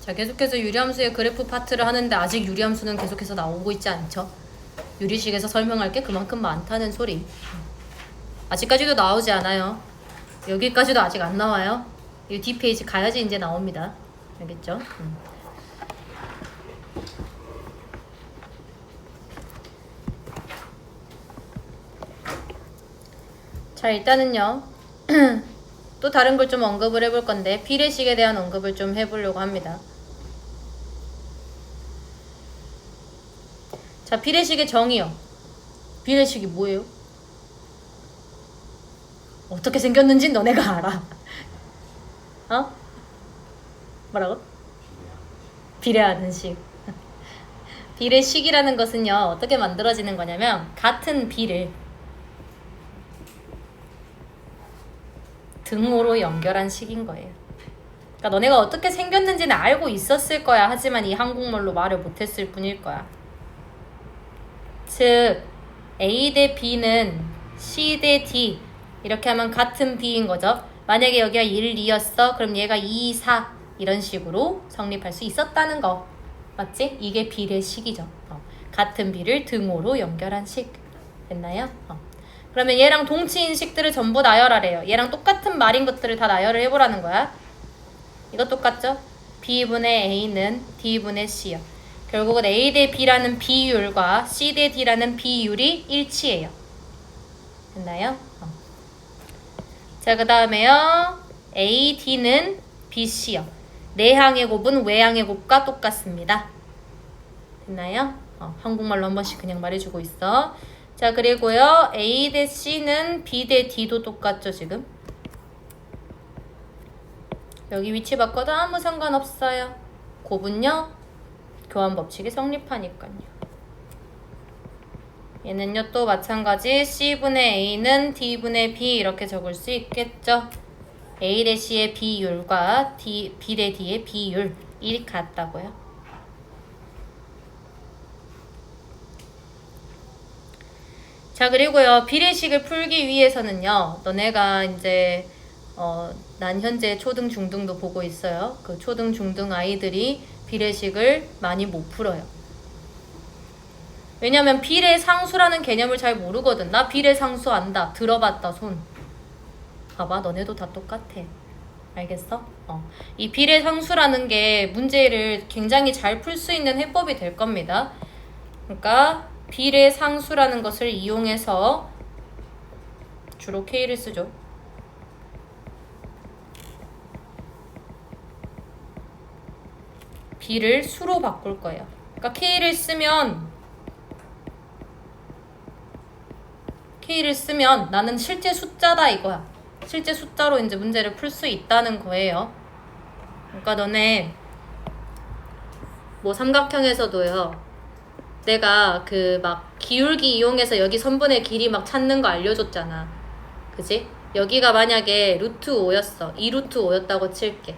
자, 계속해서 유리함수의 그래프 파트를 하는데 아직 유리함수는 계속해서 나오고 있지 않죠? 유리식에서 설명할 게 그만큼 많다는 소리. 아직까지도 나오지 않아요. 여기까지도 아직 안 나와요. 이 뒷페이지 가야지 이제 나옵니다. 알겠죠? 자, 일단은요. 또 다른 걸 좀 언급을 해볼 건데 비례식에 대한 언급을 좀 해보려고 합니다. 자, 비례식의 정의요. 비례식이 뭐예요? 어떻게 생겼는지 너네가 알아. 어? 뭐라고? 비례하는 식. 비례식이라는 것은요, 어떻게 만들어지는 거냐면 같은 비를 등호로 연결한 식인 거예요. 그러니까 너네가 어떻게 생겼는지는 알고 있었을 거야. 하지만 이 한국말로 말을 못했을 뿐일 거야. 즉 A 대 B는 C 대 D 이렇게 하면 같은 B인 거죠. 만약에 여기가 1, 2였어. 그럼 얘가 2, 4 이런 식으로 성립할 수 있었다는 거. 맞지? 이게 비례식이죠. 같은 B를 등호로 연결한 식. 됐나요? 그러면 얘랑 동치인 식들을 전부 나열하래요. 얘랑 똑같은 말인 것들을 다 나열을 해보라는 거야. 이거 똑같죠? B분의 A는 D분의 C요. 결국은 A 대 B라는 비율과 C 대 D라는 비율이 일치해요. 됐나요? 자, 그 다음에요. A, D는 BC요. 내항의 곱은 외항의 곱과 똑같습니다. 됐나요? 한국말로 한 번씩 그냥 말해주고 있어. 자, 그리고요. A 대 C는 B 대 D도 똑같죠, 지금? 여기 위치 바꿔도 아무 상관없어요. 곱은요. 교환 법칙이 성립하니까요. 얘는요 또 마찬가지 C분의 A는 D분의 B 이렇게 적을 수 있겠죠. A 대 C의 비율과 B 대 D의 비율이 같다고요. 자, 그리고요 비례식을 풀기 위해서는요 너네가 이제 난 현재 초등 중등도 보고 있어요. 그 초등 중등 아이들이 비례식을 많이 못 풀어요. 왜냐면 비례상수라는 개념을 잘 모르거든. 나 비례상수 안다. 들어봤다. 손. 봐봐. 너네도 다 똑같아. 알겠어? 이 비례상수라는 게 문제를 굉장히 잘 풀 수 있는 해법이 될 겁니다. 그러니까 비례상수라는 것을 이용해서 주로 K를 쓰죠. B를 수로 바꿀 거예요. 그러니까 K를 쓰면 나는 실제 숫자다 이거야. 실제 숫자로 이제 문제를 풀 수 있다는 거예요. 그러니까 너네 뭐 삼각형에서도요. 내가 그 막 기울기 이용해서 여기 선분의 길이 막 찾는 거 알려줬잖아. 그지? 여기가 만약에 루트 5였어. 2루트 5였다고 칠게.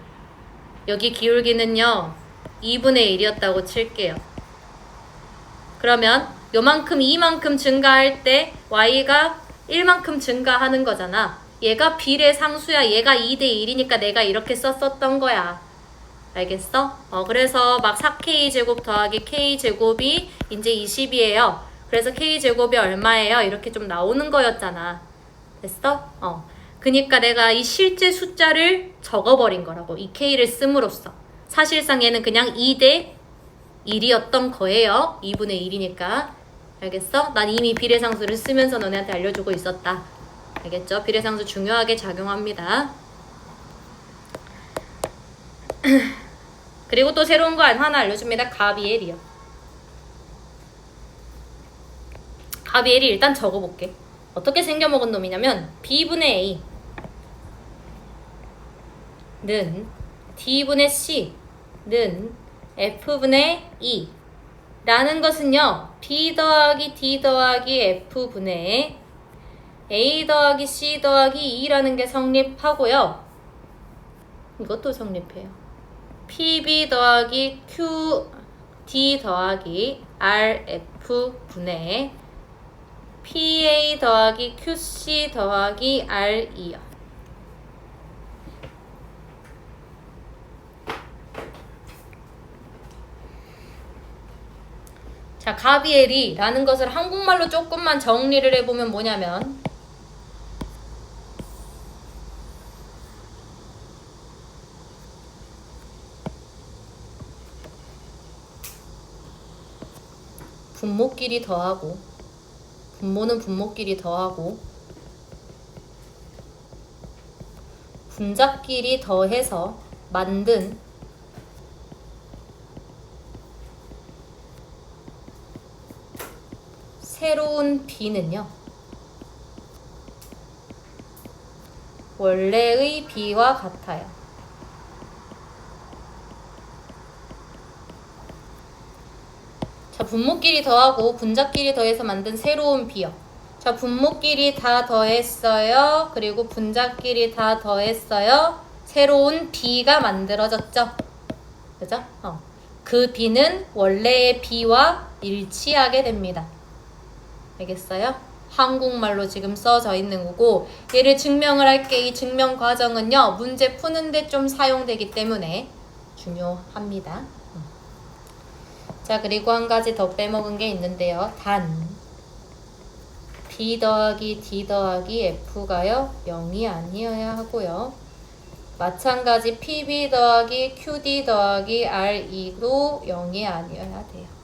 여기 기울기는요. 2분의 1이었다고 칠게요. 그러면 요만큼 이만큼 증가할 때 y가 1만큼 증가하는 거잖아. 얘가 비례상수야. 얘가 2대 1이니까 내가 이렇게 썼었던 거야. 알겠어? 그래서 막 4k제곱 더하기 k제곱이 이제 20이에요. 그래서 k제곱이 얼마예요? 이렇게 좀 나오는 거였잖아. 됐어? 그니까 내가 이 실제 숫자를 적어버린 거라고. 이 k를 씀으로써. 사실상 얘는 그냥 2대 1이었던 거예요. 2분의 1이니까. 알겠어? 난 이미 비례상수를 쓰면서 너네한테 알려주고 있었다. 알겠죠? 비례상수 중요하게 작용합니다. 그리고 또 새로운 거 하나 알려줍니다. 가비엘이요. 가비엘이 일단 적어볼게. 어떻게 생겨먹은 놈이냐면 B분의 A는 D분의 C는 F분의 E 라는 것은요. B 더하기 D 더하기 F분의 A 더하기 C 더하기 E라는 게 성립하고요. 이것도 성립해요. PB 더하기 QD 더하기 RF분의 PA 더하기 QC 더하기 RE요. 자, 가비엘이라는 것을 한국말로 조금만 정리를 해보면 뭐냐면 분모끼리 더하고 분모는 분모끼리 더하고 분자끼리 더해서 만든 새로운 비는요, 원래의 비와 같아요. 자, 분모끼리 더하고 분자끼리 더해서 만든 새로운 비요. 자, 분모끼리 다 더했어요. 그리고 분자끼리 다 더했어요. 새로운 비가 만들어졌죠. 그죠? 그 비는 원래의 비와 일치하게 됩니다. 알겠어요? 한국말로 지금 써져 있는 거고, 얘를 증명을 할게. 이 증명 과정은요, 문제 푸는데 좀 사용되기 때문에 중요합니다. 자, 그리고 한 가지 더 빼먹은 게 있는데요. 단 B 더하기 D 더하기 F가요 0이 아니어야 하고요. 마찬가지 PB 더하기 QD 더하기 RE도 0이 아니어야 돼요.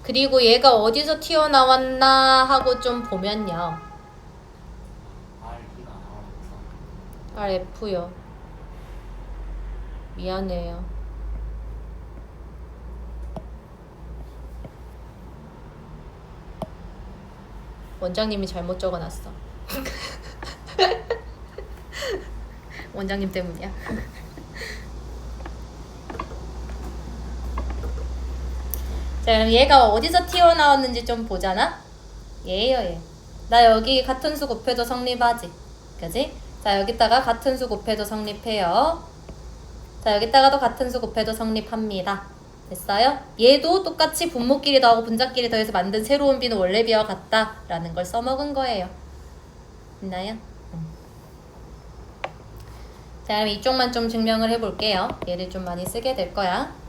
그리고 얘가 어디서 튀어나왔나 하고 좀 보면요. RF요. 미안해요. 원장님이 잘못 적어놨어. 원장님 때문이야. 자, 그럼 얘가 어디서 튀어나왔는지 좀 보잖아? 얘예요, 얘. 나 여기 같은 수 곱해도 성립하지. 그지? 자, 여기다가 같은 수 곱해도 성립해요. 자, 여기다가도 같은 수 곱해도 성립합니다. 됐어요? 얘도 똑같이 분모끼리 더하고 분자끼리 더해서 만든 새로운 비는 원래 비와 같다 라는 걸 써먹은 거예요. 됐나요? 자, 그럼 이쪽만 좀 증명을 해볼게요. 얘를 좀 많이 쓰게 될 거야.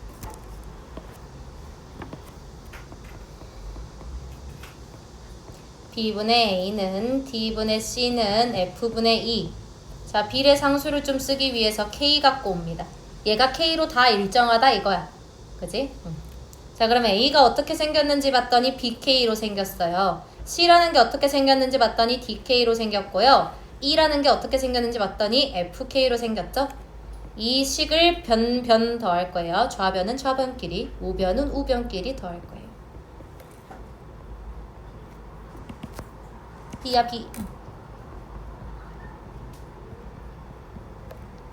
B분의 A는 D분의 C는 F분의 E. 자, 비례 상수를 좀 쓰기 위해서 K 갖고 옵니다. 얘가 K로 다 일정하다 이거야. 그지? 자, 그러면 A가 어떻게 생겼는지 봤더니 BK로 생겼어요. C라는 게 어떻게 생겼는지 봤더니 DK로 생겼고요. E라는 게 어떻게 생겼는지 봤더니 FK로 생겼죠? 이 식을 변 더할 거예요. 좌변은 좌변끼리, 우변은 우변끼리 더할 거예요. B야 B.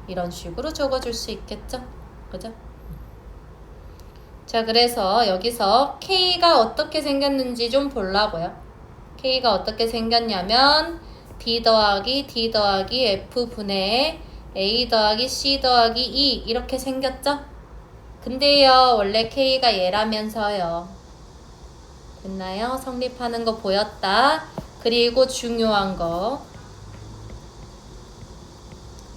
이런 식으로 적어줄 수 있겠죠? 그죠? 자, 그래서 여기서 K가 어떻게 생겼는지 좀 보려고요. K가 어떻게 생겼냐면 B 더하기 D 더하기 F분의 A 더하기 C 더하기 E 이렇게 생겼죠? 근데요, 원래 K가 얘라면서요. 됐나요? 성립하는 거 보였다. 그리고 중요한 거.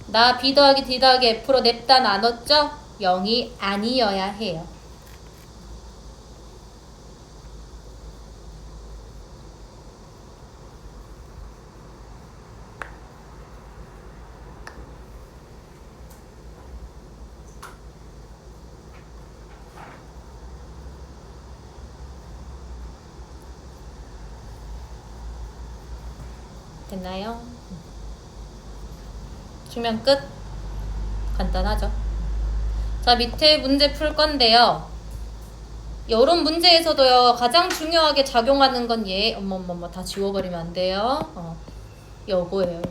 나 B 더하기 D 더하기 F로 냅다 나눴죠? 0이 아니어야 해요. 됐나요? 증명 끝. 간단하죠? 자, 밑에 문제 풀 건데요. 이런 문제에서도요, 가장 중요하게 작용하는 건 어머머머 다 지워버리면 안 돼요. 요거예요.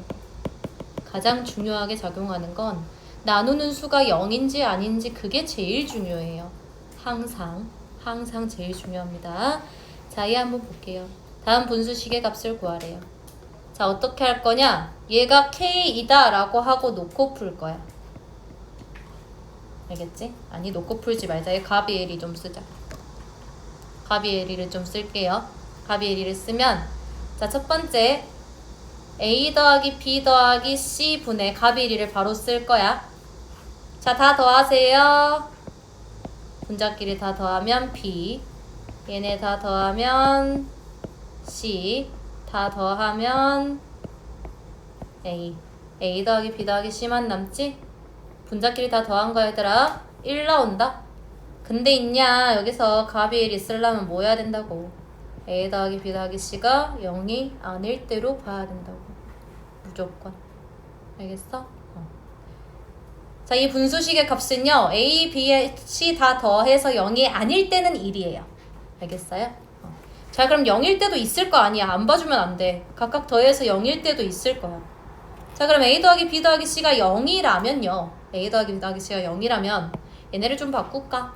가장 중요하게 작용하는 건 나누는 수가 0인지 아닌지 그게 제일 중요해요. 항상 제일 중요합니다. 자, 이 한번 볼게요. 다음 분수식의 값을 구하래요. 자, 어떻게 할 거냐? 얘가 K이다 라고 하고 놓고 풀 거야. 알겠지? 아니, 놓고 풀지 말자. 얘 가비에리 좀 쓰자. 가비에리를 좀 쓸게요. 가비에리를 쓰면, 자, 첫 번째 A 더하기 B 더하기 C 분의 가비에리를 바로 쓸 거야. 자, 다 더하세요. 분자끼리 다 더하면 B, 얘네 다 더하면 C, 다 더하면 A. A 더하기 B 더하기 C만 남지? 분자끼리 다 더한 거 얘들아 1 나온다. 근데 있냐, 여기서 값이 1 있으려면 뭐 해야 된다고? A 더하기 B 더하기 C가 0이 아닐 때로 봐야 된다고. 무조건. 알겠어? 자, 이 분수식의 값은요, A, B, C 다 더해서 0이 아닐 때는 1이에요. 알겠어요? 자, 그럼 0일 때도 있을 거 아니야. 안 봐주면 안 돼. 각각 더해서 0일 때도 있을 거야. 자, 그럼 A 더하기 B 더하기 C가 0이라면요. A 더하기 B 더하기 C가 0이라면 얘네를 좀 바꿀까?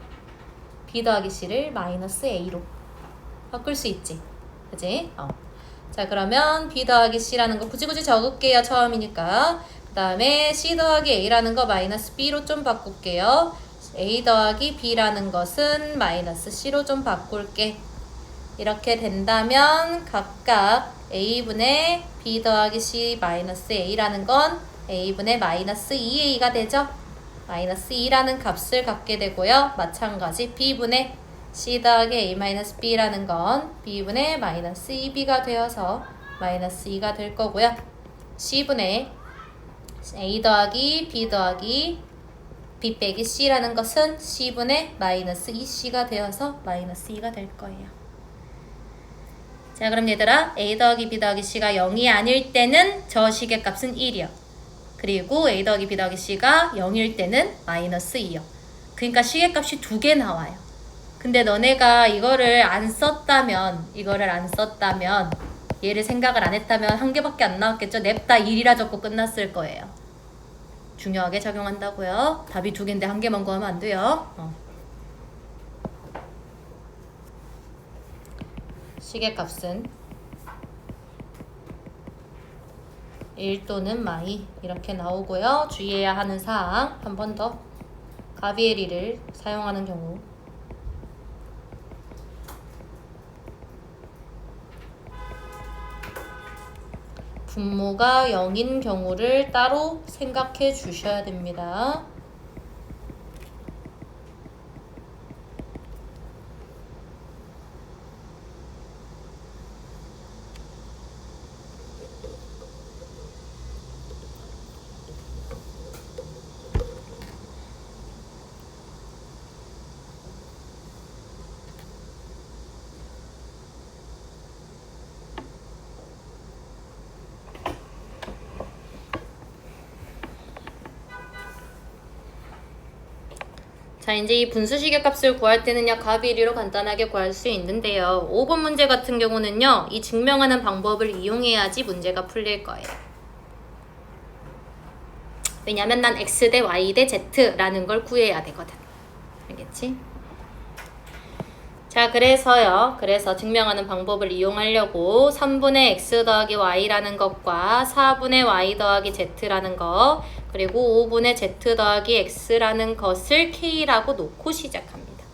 B 더하기 C를 마이너스 A로 바꿀 수 있지. 그치? 자, 그러면 B 더하기 C라는 거 굳이 적을게요. 처음이니까. 그 다음에 C 더하기 A라는 거 마이너스 B로 좀 바꿀게요. A 더하기 B라는 것은 마이너스 C로 좀 바꿀게. 이렇게 된다면 각각 A분의 B 더하기 C 마이너스 A라는 건 A분의 마이너스 2A가 되죠. 마이너스 2라는 값을 갖게 되고요. 마찬가지 B분의 C 더하기 A 마이너스 B라는 건 B분의 마이너스 2B가 되어서 마이너스 2가 될 거고요. C분의 A 더하기 B 더하기 B 빼기 C라는 것은 C분의 마이너스 2C가 되어서 마이너스 2가 될 거예요. 자, 그럼 얘들아, A 더하기 B 더하기 C가 0이 아닐 때는 저 식의 값은 1이요. 그리고 A 더하기 B 더하기 C가 0일 때는 마이너스 2요. 그러니까 식의 값이 2개 나와요. 근데 너네가 이거를 안 썼다면 얘를 생각을 안 했다면 1개밖에 안 나왔겠죠? 냅다 1이라 적고 끝났을 거예요. 중요하게 작용한다고요. 답이 2개인데 1개만 구하면 안 돼요. 식의 값은 1 또는 마이 이렇게 나오고요. 주의해야 하는 사항 한 번 더. 가비에리를 사용하는 경우 분모가 0인 경우를 따로 생각해 주셔야 됩니다. 자, 이제 이 분수식의 값을 구할 때는요, 가비리로 간단하게 구할 수 있는데요. 5번 문제 같은 경우는요, 이 증명하는 방법을 이용해야지 문제가 풀릴 거예요. 왜냐면 난 X 대 Y 대 Z라는 걸 구해야 되거든. 알겠지? 자, 그래서 증명하는 방법을 이용하려고 3분의 X 더하기 Y라는 것과 4분의 Y 더하기 Z라는 것, 그리고 5분의 Z 더하기 X라는 것을 K라고 놓고 시작합니다.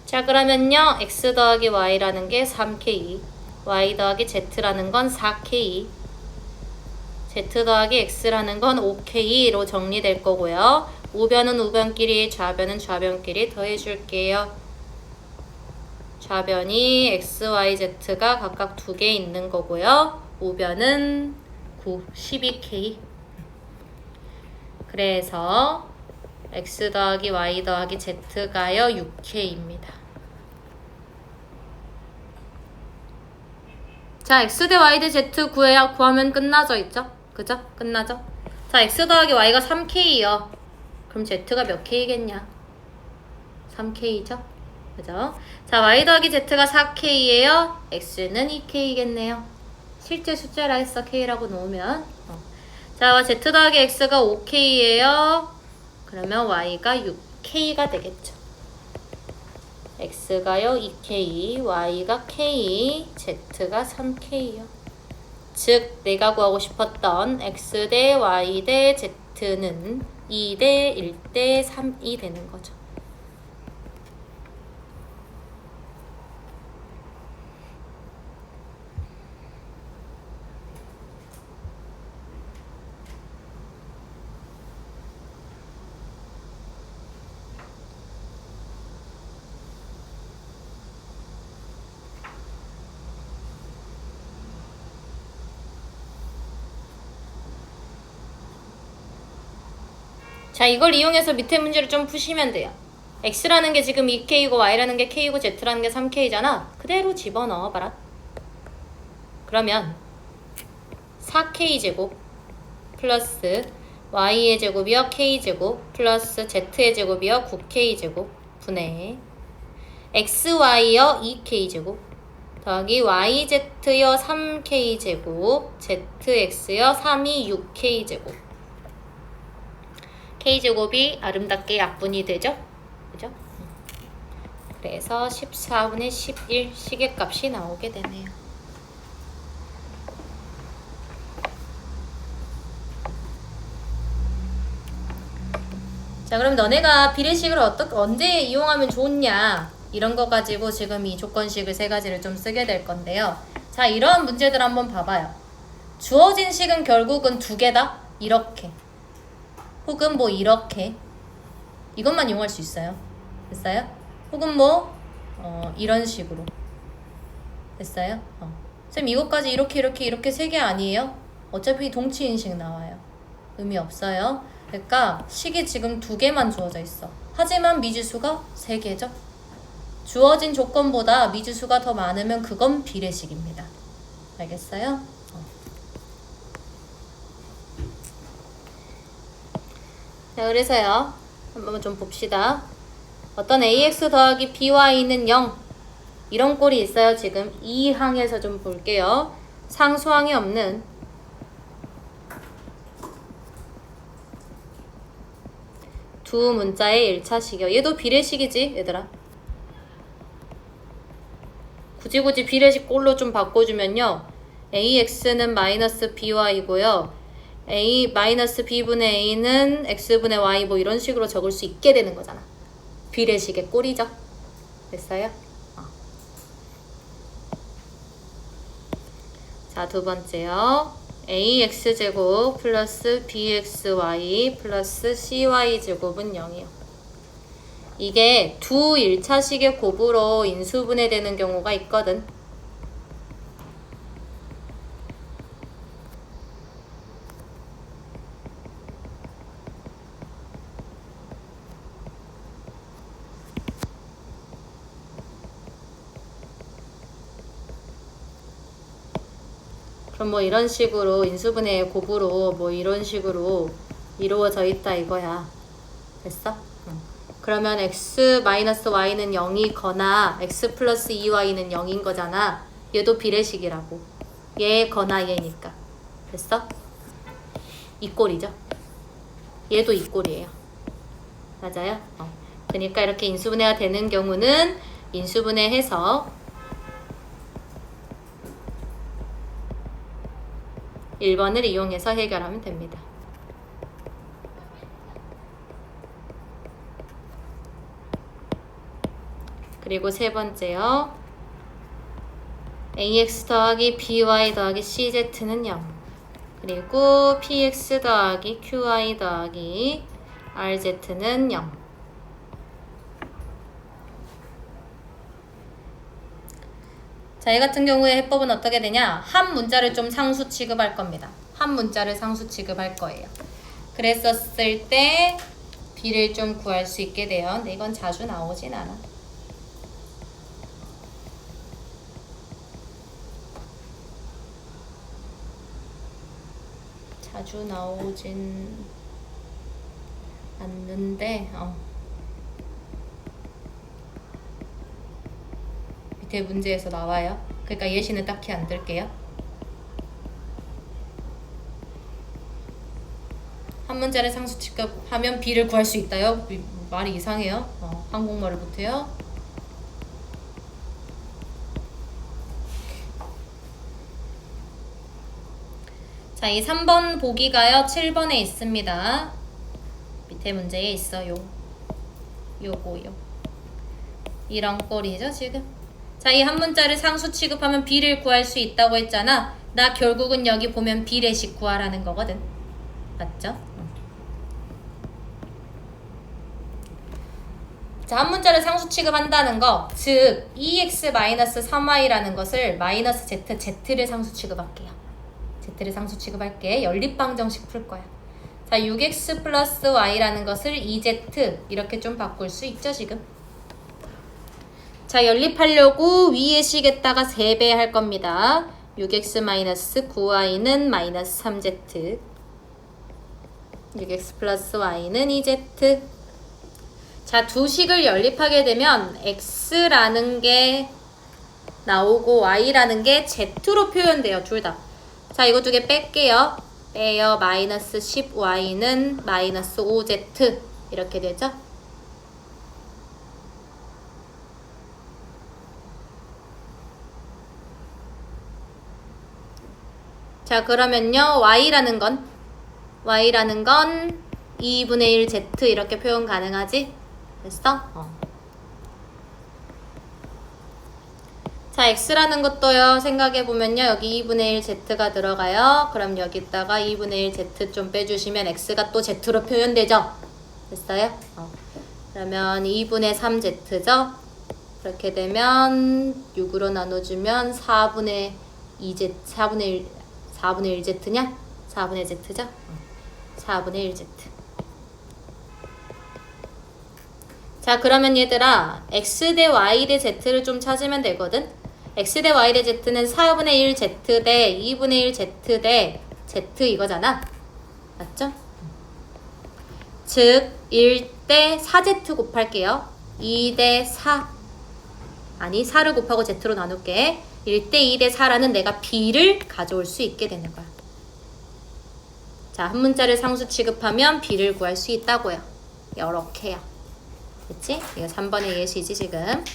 자, 그러면요, X 더하기 Y라는 게 3K, Y 더하기 Z라는 건 4K, Z 더하기 X라는 건 5K로 정리될 거고요. 우변은 우변끼리, 좌변은 좌변끼리 더해줄게요. 좌변이 X, Y, Z가 각각 2개 있는 거고요. 우변은 9, 12K. 그래서 X 더하기 Y 더하기 Z가요 6K입니다. 자, X 대 Y 대 Z 구하면 끝나죠, 있죠? 그죠? 끝나죠? 자, X 더하기 Y가 3K요. 그럼 Z가 몇 K겠냐? 3K죠? 그죠? 자, Y 더하기 Z가 4K예요. X는 2K겠네요. 실제 숫자라 했어, K라고 놓으면. 자, Z 더하기 X가 5K예요. 그러면 Y가 6K가 되겠죠. X가요 2K, Y가 K, Z가 3K요. 즉, 내가 구하고 싶었던 X 대 Y 대 Z는 2 대 1 대 3이 되는 거죠. 자, 이걸 이용해서 밑에 문제를 좀 푸시면 돼요. x라는 게 지금 2k고 y라는 게 k고 z라는 게 3k잖아. 그대로 집어넣어봐라. 그러면 4k제곱 플러스 y의 제곱이요 k제곱 플러스 z의 제곱이요 9k제곱 분의 xy요 2k제곱 더하기 yz요 3k제곱 zx요 3이 6k제곱 k제곱이 아름답게 약분이 되죠? 그죠? 그래서 14분의 11 시계값이 나오게 되네요. 자, 그럼 너네가 비례식을 언제 이용하면 좋냐 이런 거 가지고 지금 이 조건식을 세 가지를 좀 쓰게 될 건데요. 자, 이러한 문제들 한번 봐봐요. 주어진 식은 결국은 두 개다? 이렇게 혹은 뭐 이렇게 이것만 이용할 수 있어요. 됐어요? 혹은 뭐 이런 식으로 됐어요? 쌤 이것까지 이렇게 세 개 아니에요? 어차피 동치인식 나와요. 의미 없어요. 그러니까 식이 지금 두 개만 주어져 있어. 하지만 미지수가 세 개죠. 주어진 조건보다 미지수가 더 많으면 그건 비례식입니다. 알겠어요? 자, 그래서요. 한번 좀 봅시다. 어떤 ax 더하기 by는 0 이런 꼴이 있어요. 지금 이 항에서 좀 볼게요. 상수항이 없는 두 문자의 1차식이요. 얘도 비례식이지 얘들아. 굳이 비례식 꼴로 좀 바꿔주면요. ax는 마이너스 by고요. a 마이너스 b분의 a는 x분의 y 뭐 이런 식으로 적을 수 있게 되는 거잖아. 비례식의 꼴이죠. 됐어요? 자, 두 번째요. ax제곱 플러스 bxy 플러스 cy제곱은 0이요. 이게 두 1차식의 곱으로 인수분해되는 경우가 있거든. 그럼 뭐 이런 식으로 인수분해의 곱으로 뭐 이런 식으로 이루어져 있다 이거야. 됐어? 그러면 x-y는 0이거나 x 플러스 2y는 0인 거잖아. 얘도 비례식이라고. 얘거나 얘니까. 됐어? 이 꼴이죠. 얘도 이 꼴이에요. 맞아요? 그러니까 이렇게 인수분해가 되는 경우는 인수분해해서 1번을 이용해서 해결하면 됩니다. 그리고 세 번째요. ax 더하기 by 더하기 cz는 0. 그리고 px 더하기 qy 더하기 rz는 0. 자, 이 같은 경우에 해법은 어떻게 되냐? 한 문자를 좀 상수 취급할 겁니다. 한 문자를 상수 취급할 거예요. 그랬었을 때 b를 좀 구할 수 있게 돼요. 근데 이건 자주 나오진 않아. 자주 나오진 않는데 밑에 문제에서 나와요. 그러니까 예시는 딱히 안 들게요. 한 문자를 상수 취급하면 b를 구할 수 있다요? 말이 이상해요. 한국말을 못해요. 자, 이 3번 보기가요 7번에 있습니다. 밑에 문제에 있어요. 요거요. 이런 꼴이죠 지금. 자, 이 한 문자를 상수 취급하면 b를 구할 수 있다고 했잖아. 나 결국은 여기 보면 비례식 구하라는 거거든. 맞죠? 자, 한 문자를 상수 취급한다는 거, 즉 2x-3y라는 것을 마이너스 z를 상수 취급할게요. z를 상수 취급할게. 연립방정식 풀 거야. 자, 자, 6x 플러스 y라는 것을 2z 이렇게 좀 바꿀 수 있죠, 지금. 자, 연립하려고 위에 식에다가 3배 할 겁니다. 6x 마이너스 9y는 마이너스 3z. 6x 플러스 y는 2z. 자, 두 식을 연립하게 되면 x라는 게 나오고 y라는 게 z로 표현돼요. 둘 다. 자, 이거 두 개 뺄게요. 빼요. 마이너스 10y는 마이너스 5z 이렇게 되죠. 자, 그러면요. y라는 건 2분의 1z 이렇게 표현 가능하지? 됐어? 자, x라는 것도요. 생각해보면요. 여기 2분의 1z가 들어가요. 그럼 여기다가 2분의 1z 좀 빼주시면 x가 또 z로 표현되죠? 됐어요? 그러면 2분의 3z죠? 그렇게 되면 6으로 나눠주면 4분의 1z냐? 4분의 z죠? 4분의 1z. 자, 그러면 얘들아 x 대 y 대 z를 좀 찾으면 되거든. x 대 y 대 z는 4분의 1 z 대 2분의 1 z 대 z 이거잖아. 맞죠? 즉 1 대 4z 곱할게요. 2 대 4. 아니 4를 곱하고 z로 나눌게. 1 대 2 대 4라는 내가 b를 가져올 수 있게 되는 거야. 자, 한 문자를 상수 취급하면 b를 구할 수 있다고요. 이렇게요. 그치? 이거 3번의 예시지 지금.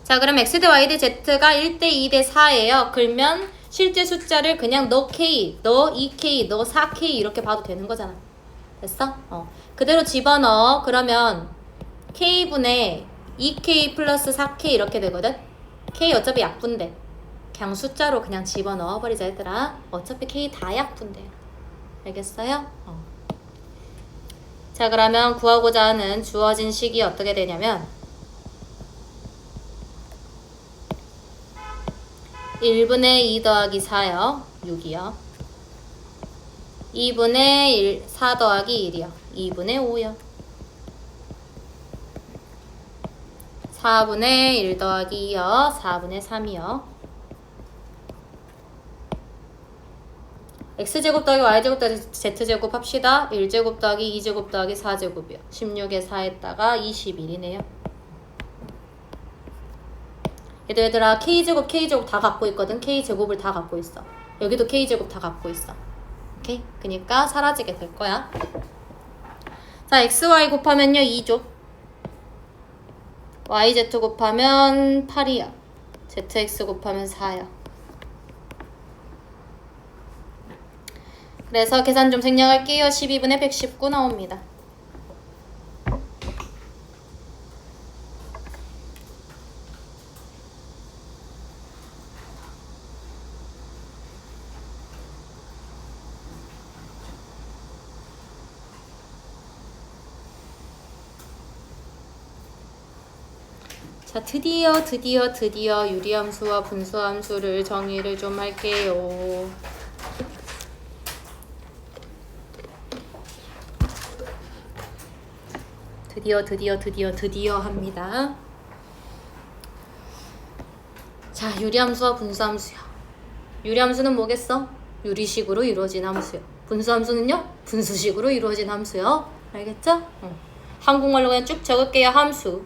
자, 그럼 x 대 y 대 z가 1 대 2 대 4예요. 그러면 실제 숫자를 그냥 너 k, 너 2k, 너 4k 이렇게 봐도 되는 거잖아. 됐어? 그대로 집어넣어. 그러면 k분의 2k 플러스 4k 이렇게 되거든? k 어차피 약분돼. 그냥 숫자로 그냥 집어넣어 버리자 얘들아. 어차피 k 다 약분돼요. 알겠어요? 자, 그러면 구하고자 하는 주어진 식이 어떻게 되냐면 1분의 2 더하기 4요. 6이요. 2분의 4 더하기 1이요. 2분의 5요. 4분의 1 더하기 2요. 4분의 3이요. x제곱 더하기 y제곱 더하기 z제곱 합시다. 1제곱 더하기 2제곱 더하기 4제곱이요. 16에 4 했다가 21이네요. 얘들아 k제곱 다 갖고 있거든. k제곱을 다 갖고 있어. 여기도 k제곱 다 갖고 있어. 오케이? 그니까 사라지게 될 거야. 자, xy 곱하면요 2죠. yz 곱하면 8이야. zx 곱하면 4야. 그래서 계산 좀 생략할게요. 12분의 119 나옵니다. 자, 드디어 유리함수와 분수함수를 정의를 좀 할게요. 드디어 합니다. 자, 유리함수와 분수함수요. 유리함수는 뭐겠어? 유리식으로 이루어진 함수요. 분수함수는요? 분수식으로 이루어진 함수요. 알겠죠? 한국말로 그냥 쭉 적을게요. 함수.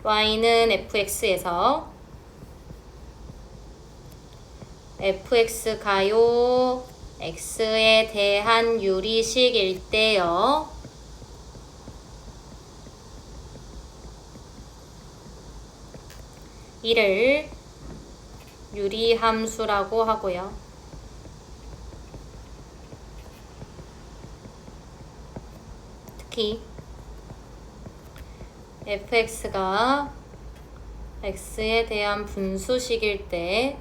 y는 fx에서 fx가요 x에 대한 유리식일 때요. 이를 유리함수라고 하고요. 특히 fx가 x에 대한 분수식일 때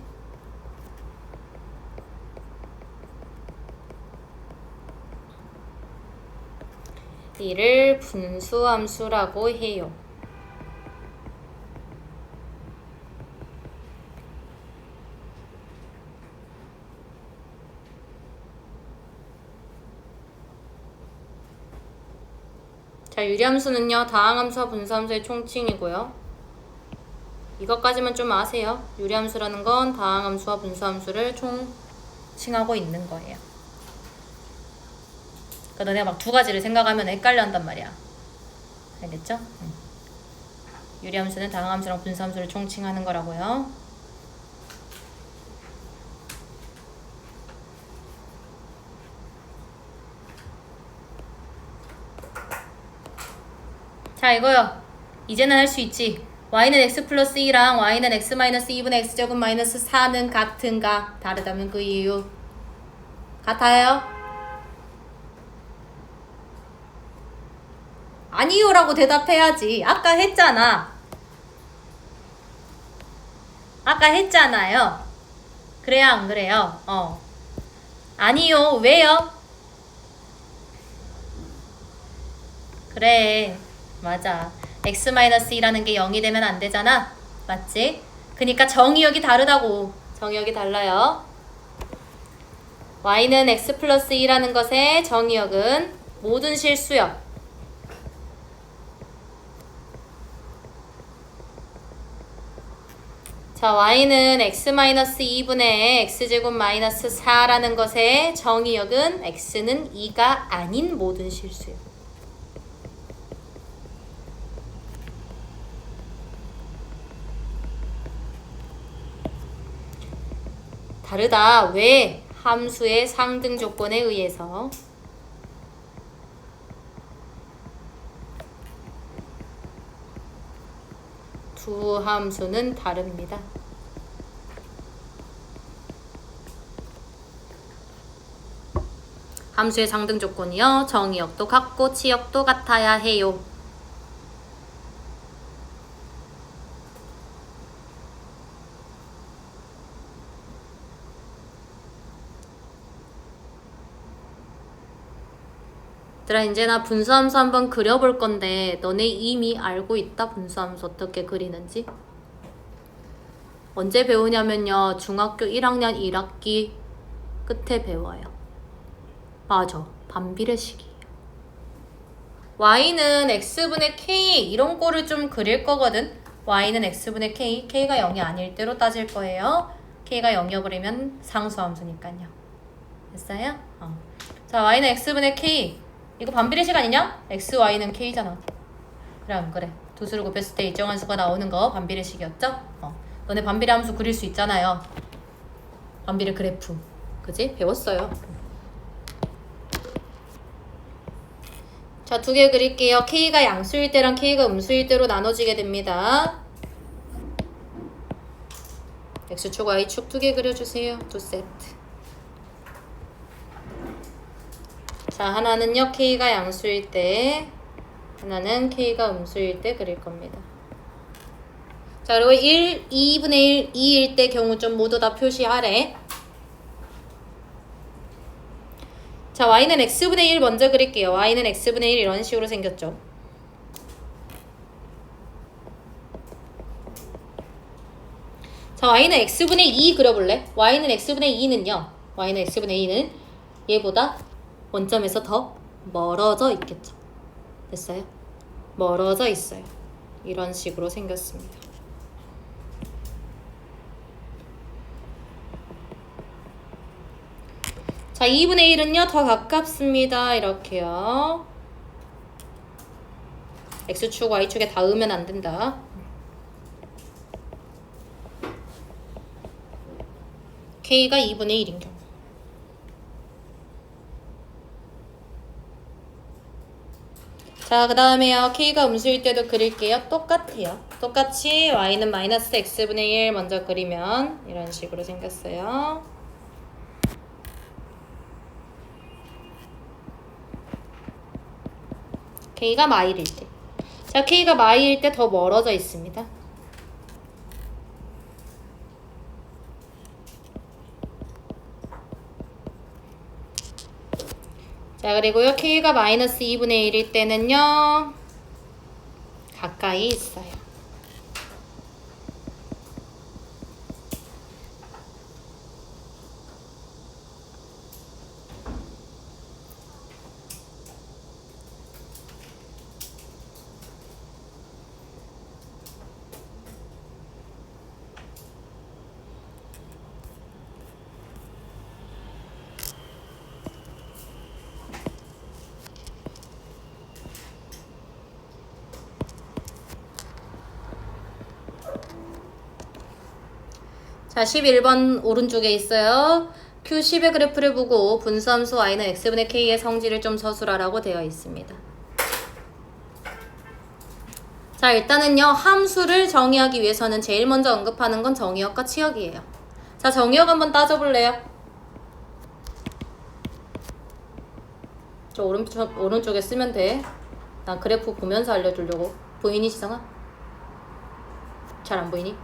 이를 분수함수라고 해요. 자, 유리함수는요, 다항함수와 분수함수의 총칭이고요. 이것까지만 좀 아세요. 유리함수라는 건 다항함수와 분수함수를 총칭하고 있는 거예요. 그러니까 너네가 막 두 가지를 생각하면 헷갈려 한단 말이야. 알겠죠? 유리함수는 다항함수랑 분수함수를 총칭하는 거라고요. 자, 이거요. 이제는 할 수 있지. y는 x 플러스 2랑 y는 x 마이너스 2분의 x제곱 마이너스 4는 같은가? 다르다면 그 이유. 같아요? 아니요라고 대답해야지. 아까 했잖아. 아까 했잖아요. 그래요, 안 그래요? 아니요. 왜요? 그래. 맞아. x-2라는 게 0이 되면 안 되잖아. 맞지? 그니까 정의역이 다르다고. 정의역이 달라요. y는 x 플러스 2라는 것의 정의역은 모든 실수역. 자, y는 x-2분의 x제곱 마이너스 4라는 것의 정의역은 x는 2가 아닌 모든 실수역. 다르다. 왜? 함수의 상등 조건에 의해서. 두 함수는 다릅니다. 함수의 상등 조건이요. 정의역도 같고 치역도 같아야 해요. 얘들아, 이제 나 분수함수 한번 그려볼 건데 너네 이미 알고 있다? 분수함수 어떻게 그리는지? 언제 배우냐면요, 중학교 1학년 1학기 끝에 배워요. 맞아, 반비례식이에요. y는 x분의 k 이런 거를 좀 그릴 거거든. y는 x분의 k, k가 0이 아닐 때로 따질 거예요. k가 0이어버리면 상수함수니까요. 됐어요? 자, y는 x분의 k, 이거 반비례식 아니냐? x, y는 k잖아. 그래, 안 그래? 두 수를 곱했을 때 일정한 수가 나오는 거 반비례식이었죠? 너네 반비례 함수 그릴 수 있잖아요. 반비례 그래프. 그지? 배웠어요. 자, 두 개 그릴게요. k가 양수일 때랑 k가 음수일 때로 나눠지게 됩니다. x축, y축 두 개 그려주세요. 두 세트. 자, 하나는요, k가 양수일 때, 하나는 k가 음수일 때 그릴 겁니다. 자, 그리고 1, 2분의 1, 2일 때 경우 좀 모두 다 표시하래. 자, y는 x분의 1 먼저 그릴게요. y는 x분의 1 이런 식으로 생겼죠. 자, y는 x분의 2 그려볼래? y는 x분의 2는요. y는 x분의 2는 얘보다 원점에서 더 멀어져 있겠죠. 됐어요? 멀어져 있어요. 이런 식으로 생겼습니다. 자, 2분의 1은요, 더 가깝습니다. 이렇게요. x축, y축에 닿으면 안 된다. k가 2분의 1인 경우. 자, 그 다음에요. k가 음수일 때도 그릴게요. 똑같아요. 똑같이 y는 마이너스 x분의 1 먼저 그리면 이런 식으로 생겼어요. k가 마일일 때. 자, k가 마일일 때 더 멀어져 있습니다. 자, 그리고요, k가 마이너스 2분의 1일 때는요, 가까이 있어요. 자, 11번 오른쪽에 있어요. Q10의 그래프를 보고 분수함수 y는 x분의 k의 성질을 좀 서술하라고 되어 있습니다. 자, 일단은요, 함수를 정의하기 위해서는 제일 먼저 언급하는 건 정의역과 치역이에요. 자, 정의역 한번 따져볼래요? 저 오른쪽에 쓰면 돼. 난 그래프 보면서 알려주려고. 보이니, 지성아? 잘 안 보이니?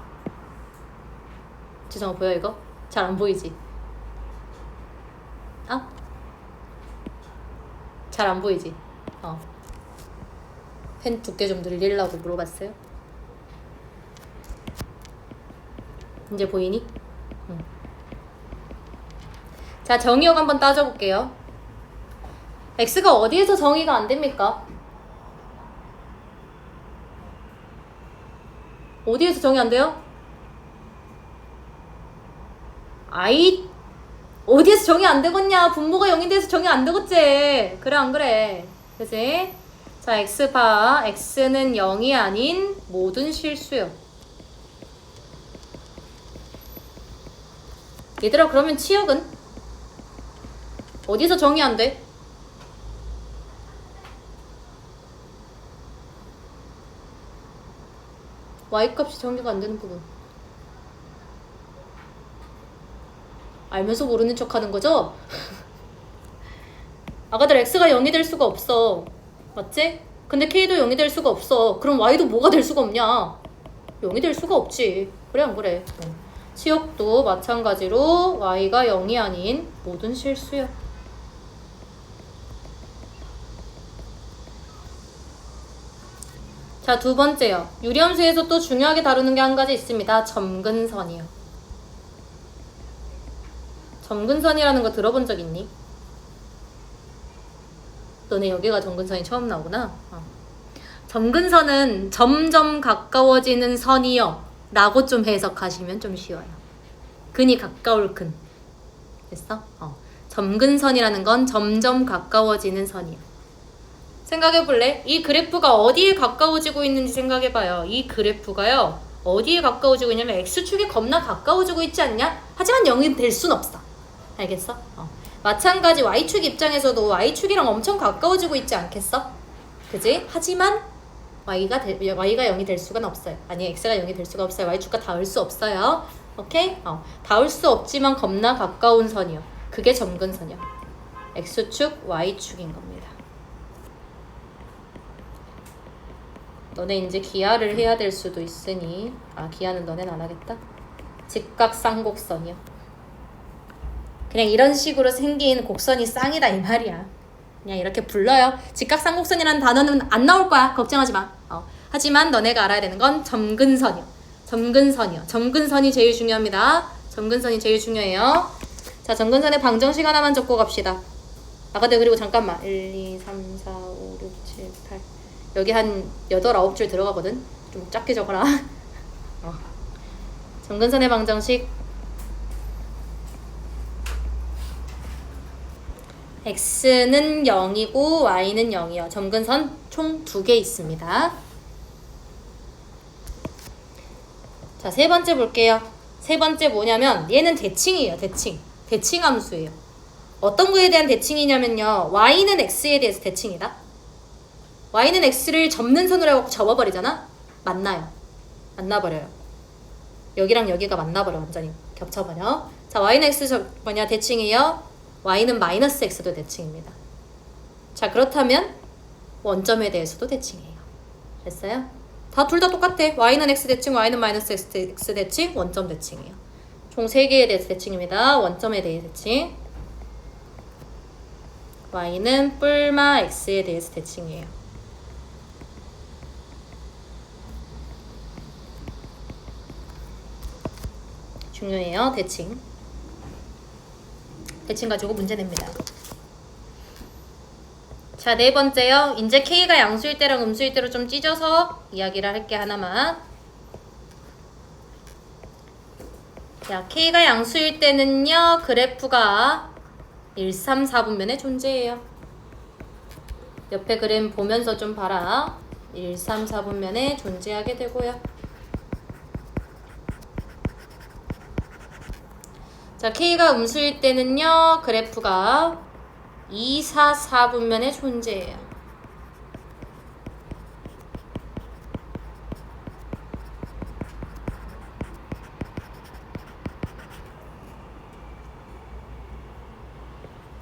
지성아, 보여, 이거? 잘 안 보이지? 잘 안 보이지? 펜 두께 좀 늘리려고 물어봤어요? 이제 보이니? 응. 자, 정의역 한번 따져볼게요. x가 어디에서 정의가 안 됩니까? 어디에서 정의 안 돼요? 어디에서 정의 안 되겠냐? 분모가 0이 돼서 정의 안 되겠지? 그래, 안 그래? 그치? 자, x바 x는 0이 아닌 모든 실수요. 얘들아, 그러면 치역은? 어디서 정의 안 돼? y값이 정의가 안 되는 부분. 알면서 모르는 척 하는 거죠? 아가들 x가 0이 될 수가 없어. 맞지? 근데 k도 0이 될 수가 없어. 그럼 y도 뭐가 될 수가 없냐? 0이 될 수가 없지. 그래, 안 그래? 치역도 마찬가지로 y가 0이 아닌 모든 실수야. 자, 두 번째요. 유리함수에서 또 중요하게 다루는 게 한 가지 있습니다. 점근선이요. 점근선이라는 거 들어본 적 있니? 너네 여기가 점근선이 처음 나오구나. 점근선은 점점 가까워지는 선이요 라고 좀 해석하시면 좀 쉬워요. 근이 가까울 근. 됐어? 점근선이라는 건 점점 가까워지는 선이요. 생각해볼래? 이 그래프가 어디에 가까워지고 있는지 생각해봐요. 이 그래프가요, 어디에 가까워지고 있냐면 x축에 겁나 가까워지고 있지 않냐? 하지만 0이 될 순 없어. 알겠어? 마찬가지 y축 입장에서도 y축이랑 엄청 가까워지고 있지 않겠어? 그지? 하지만 y가 0이 될 수가 없어요. 아니, x가 0이 될 수가 없어요. y축과 닿을 수 없어요. 오케이? 닿을 수 없지만 겁나 가까운 선이요. 그게 점근선이요. x축, y축인 겁니다. 너네 이제 기하를 해야 될 수도 있으니, 기하는 너넨 안 하겠다? 직각쌍곡선이요. 그냥 이런 식으로 생긴 곡선이 쌍이다 이 말이야. 그냥 이렇게 불러요. 직각쌍곡선이라는 단어는 안 나올 거야. 걱정하지 마. 하지만 너네가 알아야 되는 건 점근선이요. 점근선이요. 점근선이 제일 중요합니다. 점근선이 제일 중요해요. 자, 점근선의 방정식 하나만 적고 갑시다. 아가들 그리고 잠깐만. 1, 2, 3, 4, 5, 6, 7, 8 여기 한 8, 9줄 들어가거든. 좀 작게 적어라. 점근선의 방정식 x는 0이고 y는 0이요. 점근선 총 2개 있습니다. 자, 세 번째 볼게요. 세 번째 뭐냐면 얘는 대칭이에요. 대칭 함수예요. 어떤 거에 대한 대칭이냐면요, y는 x에 대해서 대칭이다. y는 x를 접는 선으로 해갖고 접어버리잖아? 만나버려요. 여기랑 여기가 만나버려. 완전히 겹쳐버려. 자, y는 x 뭐냐? 대칭이에요. y는 마이너스 x도 대칭입니다. 자, 그렇다면 원점에 대해서도 대칭이에요. 됐어요? 둘 다 똑같아. y는 x 대칭, y는 마이너스 x 대칭, 원점 대칭이에요. 총 3개에 대해서 대칭입니다. 원점에 대해 대칭. y는 뿔마 x에 대해서 대칭이에요. 중요해요. 대칭 가지고 문제 냅니다. 자, 네 번째요. 이제 k가 양수일 때랑 음수일 때로 좀 찢어서 이야기를 할게, 하나만. 자, k가 양수일 때는요, 그래프가 1, 3, 4분면에 존재해요. 옆에 그림 보면서 좀 봐라. 1, 3, 4분면에 존재하게 되고요. 자, K가 음수일 때는요, 그래프가 2, 4, 4분면에 존재해요.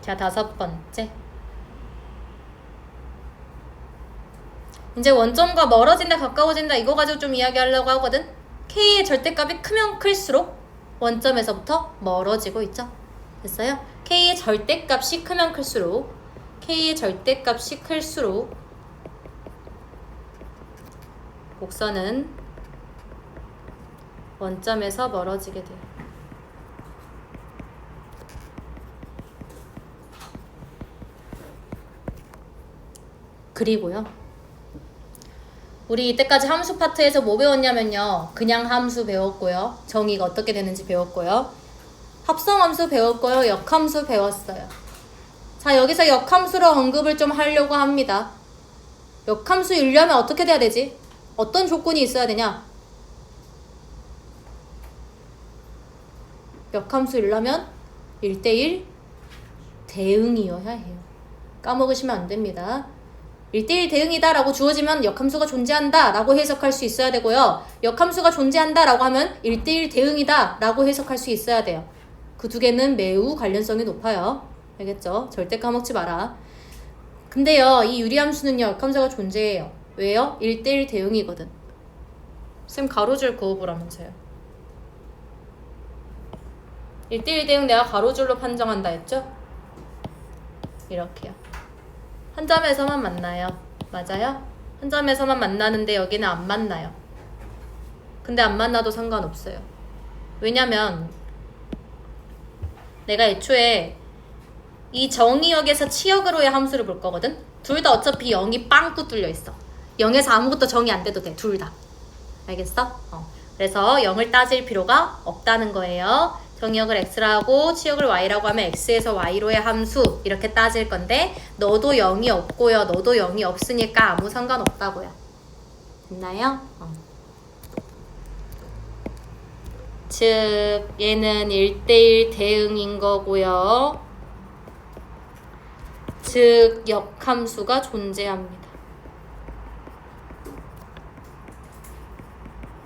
자, 5번째. 이제 원점과 멀어진다, 가까워진다 이거 가지고 좀 이야기하려고 하거든. K의 절대값이 크면 클수록 원점에서부터 멀어지고 있죠. 됐어요? K의 절대값이 크면 클수록 곡선은 원점에서 멀어지게 돼요. 그리고요, 우리 이때까지 함수 파트에서 뭐 배웠냐면요, 그냥 함수 배웠고요, 정의가 어떻게 되는지 배웠고요, 합성함수 배웠고요, 역함수 배웠어요. 자, 여기서 역함수로 언급을 좀 하려고 합니다. 역함수이려면 어떻게 돼야 되지? 어떤 조건이 있어야 되냐? 역함수이려면 1대1 대응이어야 해요. 까먹으시면 안 됩니다. 1대1 대응이다 라고 주어지면 역함수가 존재한다 라고 해석할 수 있어야 되고요, 역함수가 존재한다 라고 하면 1대1 대응이다 라고 해석할 수 있어야 돼요. 그 두 개는 매우 관련성이 높아요. 알겠죠? 절대 까먹지 마라. 근데요, 이 유리함수는요, 역함수가 존재해요. 왜요? 1대1 대응이거든. 쌤 가로줄 그어보라면서요. 1대1 대응 내가 가로줄로 판정한다 했죠? 이렇게요. 한 점에서만 만나요. 맞아요? 한 점에서만 만나는데 여기는 안 만나요. 근데 안 만나도 상관없어요. 왜냐면 내가 애초에 이 정의역에서 치역으로의 함수를 볼 거거든? 둘 다 어차피 0이 빵꾸 뚫려 있어. 0에서 아무것도 정의 안 돼도 돼. 둘 다. 알겠어? 그래서 0을 따질 필요가 없다는 거예요. 정의역을 x라고 치역을 y라고 하면 x에서 y로의 함수 이렇게 따질 건데, 너도 0이 없고요, 너도 0이 없으니까 아무 상관없다고요. 됐나요? 즉 얘는 1대1 대응인 거고요, 즉 역함수가 존재합니다.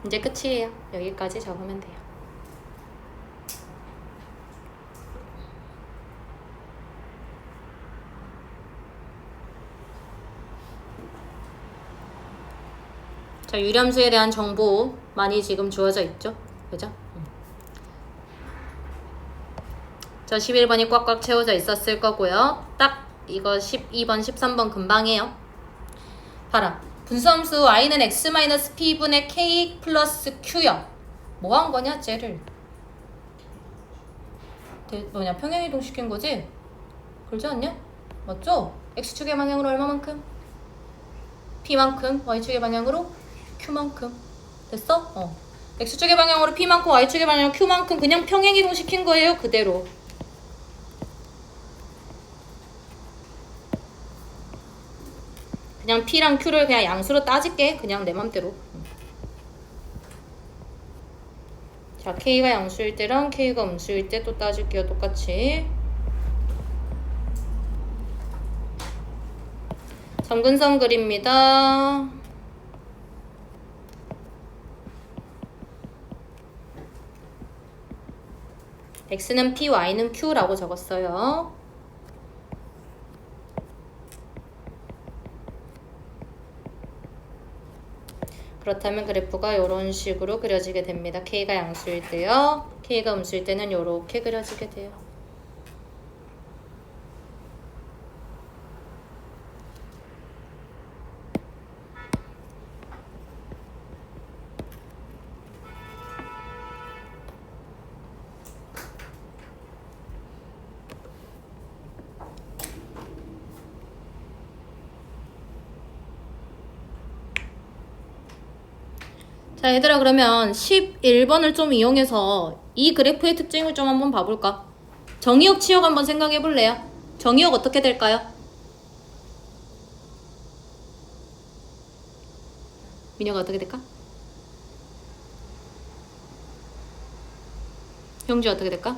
이제 끝이에요. 여기까지 적으면 돼요. 자, 유리함수에 대한 정보 많이 지금 주어져 있죠? 그죠? 자, 11번이 꽉꽉 채워져 있었을 거고요. 딱 이거 12번, 13번 금방이에요. 봐라. 분수함수 y는 x-p분의 k 플러스 q요. 뭐 한 거냐, 쟤를? 뭐냐, 평행이동 시킨 거지? 그러지 않냐? 맞죠? x축의 방향으로 얼마만큼? p만큼, y축의 방향으로 q만큼. 됐어? x축의 방향으로 p만큼, y축의 방향으로 q만큼 그냥 평행이동 시킨 거예요, 그대로. 그냥 p랑 q를 그냥 양수로 따질게. 그냥 내 맘대로. 자, k가 양수일 때랑 k가 음수일 때 또 따질게요, 똑같이. 점근선 그립니다. x는 p, y는 q라고 적었어요. 그렇다면 그래프가 이런 식으로 그려지게 됩니다. k가 양수일 때요, k가 음수일 때는 이렇게 그려지게 돼요. 자, 얘들아, 그러면 11번을 좀 이용해서 이 그래프의 특징을 좀 한번 봐볼까? 정의역, 치역 한번 생각해 볼래요? 정의역 어떻게 될까요? 민혁아, 어떻게 될까? 형주 어떻게 될까?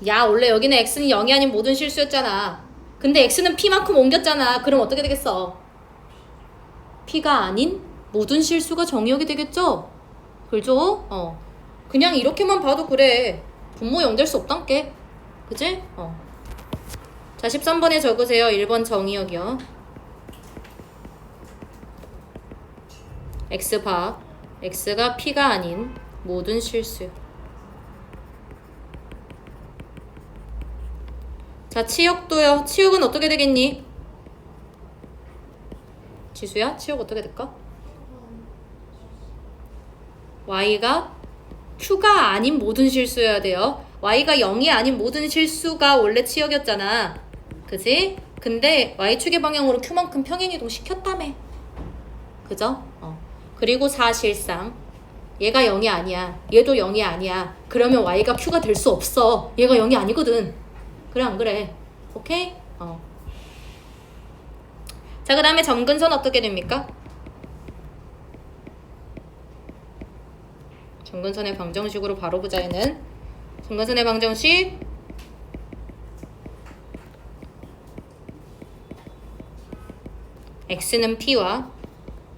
야, 원래 여기는 x는 0이 아닌 모든 실수였잖아. 근데 x는 p만큼 옮겼잖아. 그럼 어떻게 되겠어? p가 아닌 모든 실수가 정의역이 되겠죠? 그죠? 그냥 이렇게만 봐도 그래. 분모 연결 수 없단께. 그지? 자, 13번에 적으세요. 1번 정의역이요. x 봐. x가 p가 아닌 모든 실수. 자, 치역도요. 치역은 어떻게 되겠니? 지수야, 치역 어떻게 될까? y가 q가 아닌 모든 실수여야 돼요. y가 0이 아닌 모든 실수가 원래 치역이었잖아. 그지? 근데 y축의 방향으로 q만큼 평행이동 시켰다며. 그죠? 그리고 사실상 얘가 0이 아니야. 얘도 0이 아니야. 그러면 y가 q가 될 수 없어. 얘가 0이 아니거든. 그래 안 그래? 오케이? 자, 그 다음에 점근선 어떻게 됩니까? 점근선의 방정식으로 바로 보자. 얘는 점근선의 방정식 x는 p와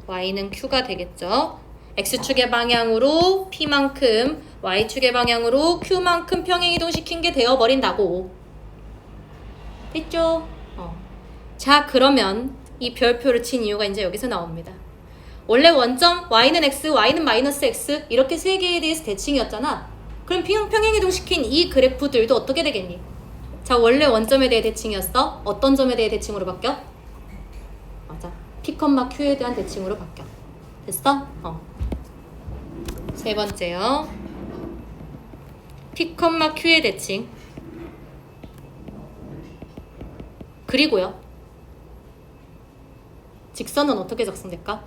y는 q가 되겠죠. x축의 방향으로 p만큼 y축의 방향으로 q만큼 평행이동시킨 게 되어버린다고. 됐죠? 자, 그러면 이 별표를 친 이유가 이제 여기서 나옵니다. 원래 원점 y는 x, y는 마이너스 x 이렇게 세 개에 대해서 대칭이었잖아. 그럼 평행이동시킨 이 그래프들도 어떻게 되겠니? 자, 원래 원점에 대해 대칭이었어. 어떤 점에 대해 대칭으로 바뀌어? 맞아. p, q에 대한 대칭으로 바뀌어. 됐어? 세 번째요. p, q의 대칭. 그리고요. 직선은 어떻게 작성될까?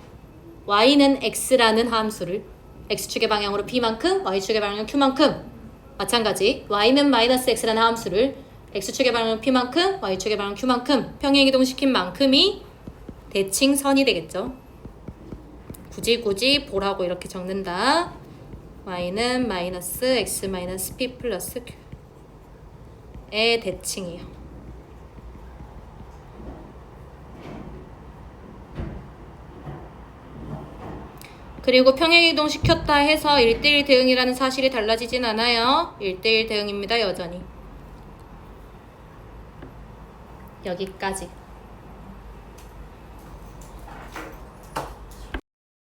y는 x라는 함수를 x축의 방향으로 p만큼, y축의 방향으로 q만큼 마찬가지 y는 마이너스 x라는 함수를 x축의 방향으로 p만큼, y축의 방향으로 q만큼 평행이동시킨 만큼이 대칭선이 되겠죠. 굳이 보라고 이렇게 적는다. y는 마이너스 x 마이너스 p 플러스 q의 대칭이에요. 그리고 평행이동 시켰다 해서 1대1 대응이라는 사실이 달라지진 않아요. 1대1 대응입니다. 여전히. 여기까지.